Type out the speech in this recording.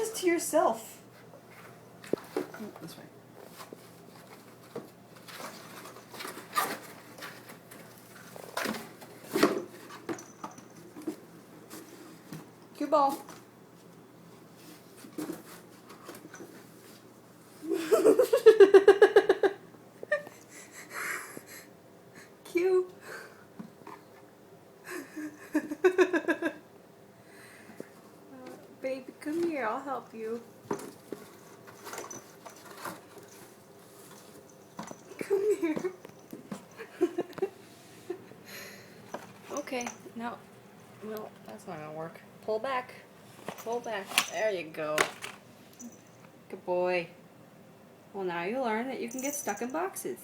this to yourself. Oh, this way. Cue ball. Cue. Baby, come here. I'll help you. Come here. Okay, no, that's not gonna work. Pull back. Pull back. There you go. Good boy. Well, now you learn that you can get stuck in boxes.